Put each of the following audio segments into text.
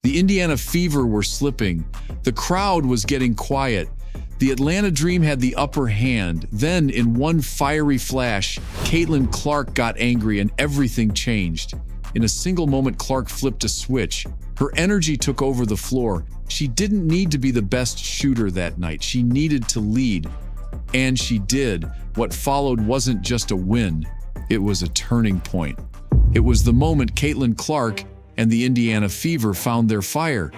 The Indiana Fever were slipping. The crowd was getting quiet. The Atlanta Dream had the upper hand. Then, in one fiery flash, Caitlin Clark got angry and everything changed. In a single moment, Clark flipped a switch. Her energy took over the floor. She didn't need to be the best shooter that night. She needed to lead. And she did. What followed wasn't just a win. It was a turning point. It was the moment Caitlin Clark and the Indiana Fever found their fire.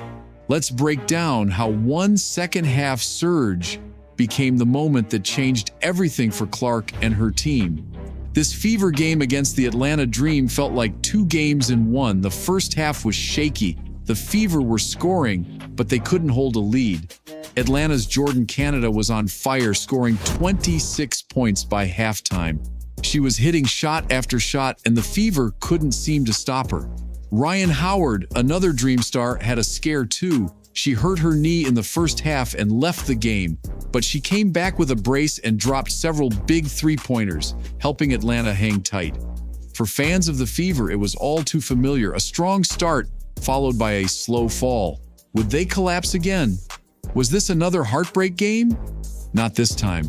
Let's break down how one second-half surge became the moment that changed everything for Clark and her team. This Fever game against the Atlanta Dream felt like two games in one. The first half was shaky. The Fever were scoring, but they couldn't hold a lead. Atlanta's Jordan Canada was on fire, scoring 26 points by halftime. She was hitting shot after shot, and the Fever couldn't seem to stop her. Ryan Howard, another Dream star, had a scare too. She hurt her knee in the first half and left the game, but she came back with a brace and dropped several big three-pointers, helping Atlanta hang tight. For fans of the Fever, it was all too familiar. A strong start, followed by a slow fall. Would they collapse again? Was this another heartbreak game? Not this time.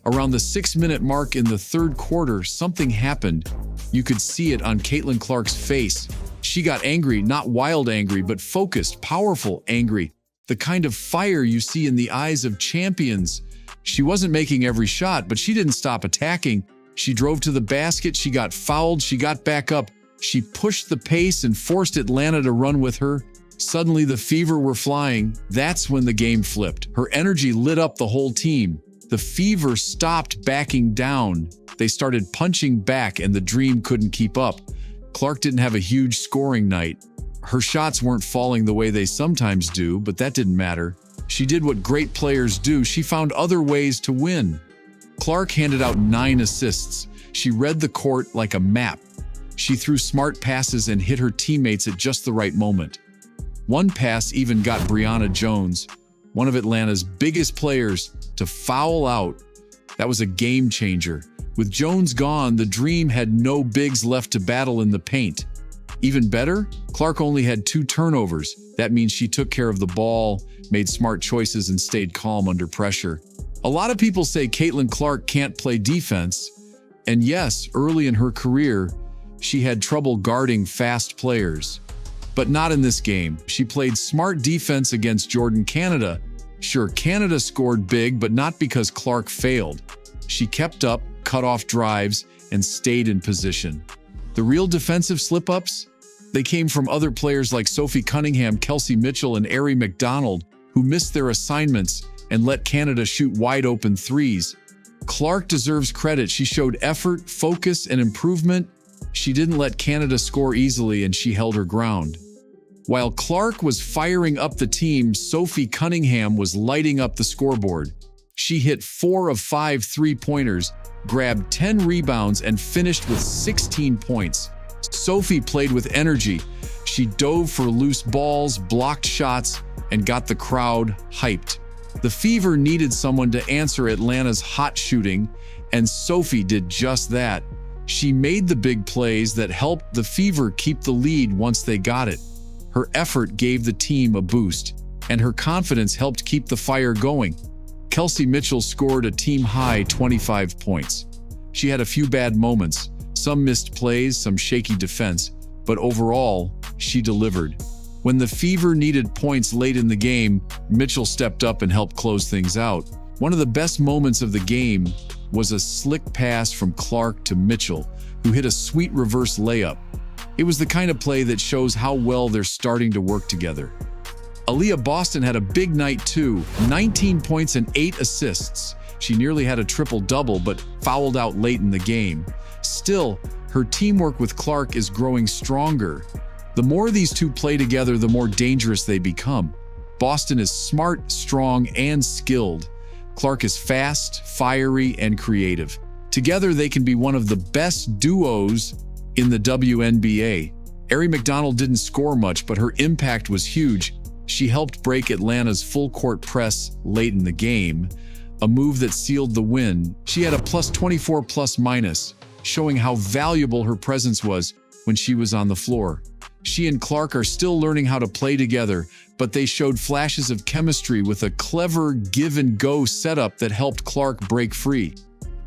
Around the 6-minute mark in the third quarter, something happened. You could see it on Caitlin Clark's face. She got angry, not wild angry, but focused, powerful angry. The kind of fire you see in the eyes of champions. She wasn't making every shot, but she didn't stop attacking. She drove to the basket, she got fouled, she got back up. She pushed the pace and forced Atlanta to run with her. Suddenly the Fever were flying. That's when the game flipped. Her energy lit up the whole team. The Fever stopped backing down. They started punching back and the Dream couldn't keep up. Clark didn't have a huge scoring night. Her shots weren't falling the way they sometimes do, but that didn't matter. She did what great players do. She found other ways to win. Clark handed out 9 assists. She read the court like a map. She threw smart passes and hit her teammates at just the right moment. One pass even got Brianna Jones, one of Atlanta's biggest players, to foul out. That was a game changer. With Jones gone, the Dream had no bigs left to battle in the paint. Even better, Clark only had 2 turnovers. That means she took care of the ball, made smart choices, and stayed calm under pressure. A lot of people say Caitlin Clark can't play defense. And yes, early in her career, she had trouble guarding fast players. But not in this game. She played smart defense against Jordan Canada. Sure, Canada scored big, but not because Clark failed. She kept up, cut off drives, and stayed in position. The real defensive slip-ups? They came from other players like Sophie Cunningham, Kelsey Mitchell, and Ari McDonald, who missed their assignments and let Canada shoot wide-open threes. Clark deserves credit. She showed effort, focus, and improvement. She didn't let Canada score easily, and she held her ground. While Clark was firing up the team, Sophie Cunningham was lighting up the scoreboard. She hit 4 of 5 three-pointers, grabbed 10 rebounds, and finished with 16 points. Sophie played with energy. She dove for loose balls, blocked shots, and got the crowd hyped. The Fever needed someone to answer Atlanta's hot shooting, and Sophie did just that. She made the big plays that helped the Fever keep the lead once they got it. Her effort gave the team a boost, and her confidence helped keep the fire going. Kelsey Mitchell scored a team-high 25 points. She had a few bad moments, some missed plays, some shaky defense, but overall, she delivered. When the Fever needed points late in the game, Mitchell stepped up and helped close things out. One of the best moments of the game was a slick pass from Clark to Mitchell, who hit a sweet reverse layup. It was the kind of play that shows how well they're starting to work together. Aaliyah Boston had a big night too, 19 points and 8 assists. She nearly had a triple-double, but fouled out late in the game. Still, her teamwork with Clark is growing stronger. The more these two play together, the more dangerous they become. Boston is smart, strong, and skilled. Clark is fast, fiery, and creative. Together, they can be one of the best duos in the WNBA. Ari McDonald didn't score much, but her impact was huge. She helped break Atlanta's full-court press late in the game, a move that sealed the win. She had a +24 plus-minus, showing how valuable her presence was when she was on the floor. She and Clark are still learning how to play together, but they showed flashes of chemistry with a clever give-and-go setup that helped Clark break free.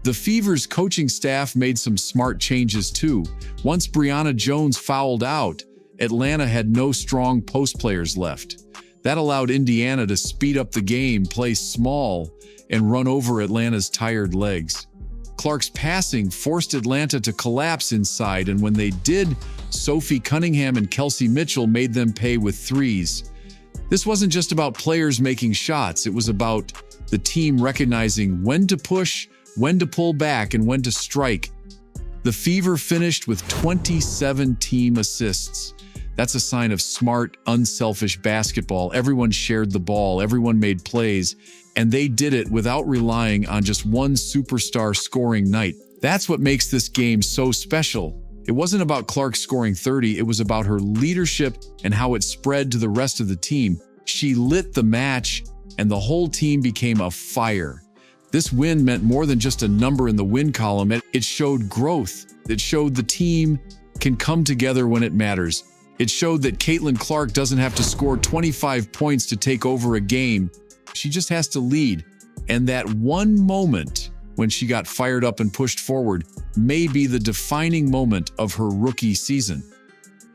The Fever's coaching staff made some smart changes too. Once Brianna Jones fouled out, Atlanta had no strong post players left. That allowed Indiana to speed up the game, play small, and run over Atlanta's tired legs. Clark's passing forced Atlanta to collapse inside, and when they did, Sophie Cunningham and Kelsey Mitchell made them pay with threes. This wasn't just about players making shots, it was about the team recognizing when to push, when to pull back, and when to strike. The Fever finished with 27 team assists. That's a sign of smart, unselfish basketball. Everyone shared the ball, everyone made plays, and they did it without relying on just one superstar scoring night. That's what makes this game so special. It wasn't about Clark scoring 30, it was about her leadership and how it spread to the rest of the team. She lit the match, and the whole team became a fire. This win meant more than just a number in the win column. It showed growth. It showed the team can come together when it matters. It showed that Caitlin Clark doesn't have to score 25 points to take over a game. She just has to lead. And that one moment when she got fired up and pushed forward may be the defining moment of her rookie season.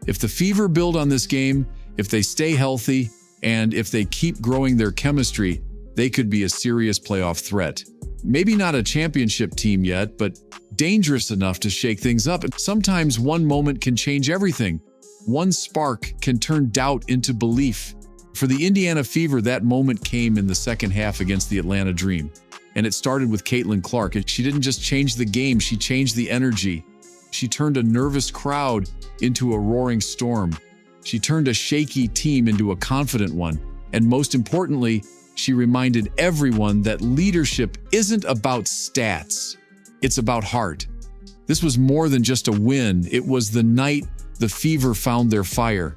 If the Fever build on this game, if they stay healthy, and if they keep growing their chemistry, they could be a serious playoff threat. Maybe not a championship team yet, but dangerous enough to shake things up. Sometimes one moment can change everything. One spark can turn doubt into belief. For the Indiana Fever, that moment came in the second half against the Atlanta Dream. And it started with Caitlin Clark. She didn't just change the game, she changed the energy. She turned a nervous crowd into a roaring storm. She turned a shaky team into a confident one. And most importantly, she reminded everyone that leadership isn't about stats. It's about heart. This was more than just a win. It was the night the Fever found their fire.